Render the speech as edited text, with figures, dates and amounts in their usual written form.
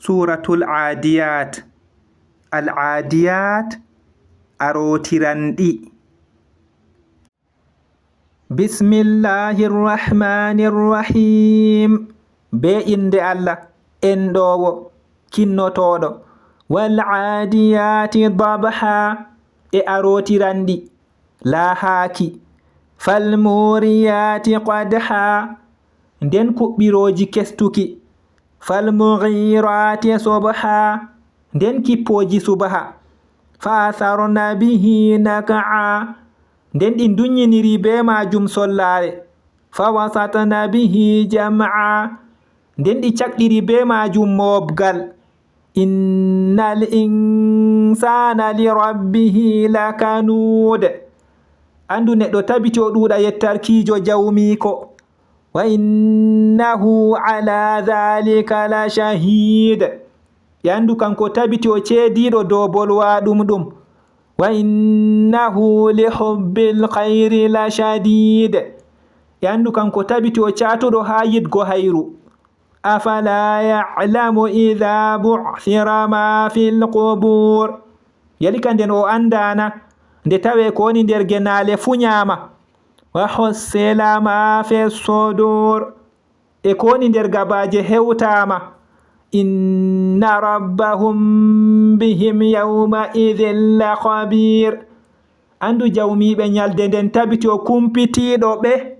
suratul adiyat. Al adiyat arotirandi. Bismillahirrahmanirrahim. Be inde Allah endowo kinnotoɗo. Wal adiyati dabha e arotirandi lahaki. Fal muriyati qadha nden kuɓɓiroji kestuki. Fal mughirati subha nden kippoji subaha. Fa atharna bihi naq'a nden ɗi dunyiniri be majum sollare. Fa wasatna bihi jam'a nden ɗi cakɗiri be majum mobgal. Innal insana li rabbihi lakanud. Andu neɗɗo tabiti o ɗuuɗa yettarkijo jawmiko. Wa innahu ala dhalika la shahid. Yandu kanko tabiti o cediɗo dow bolwaɗum ɗum. Wa innahu li hubbil khayri la shadid. Yandu kanko tabiti o catuɗo ha yidgo hayru. Afala ya'lamu idha bu'thira ma fil qubur. Yalika nden o andana nde tawe ko woni nder genale fu nyama. Wa hussila ma fi sudur e ko woni nder gabaje hewtama. Inna rabbahum bihim yawma idhin la khabir. Andu jawmiɓe nyalde nden tabiti o kumpitiɗo ɓe.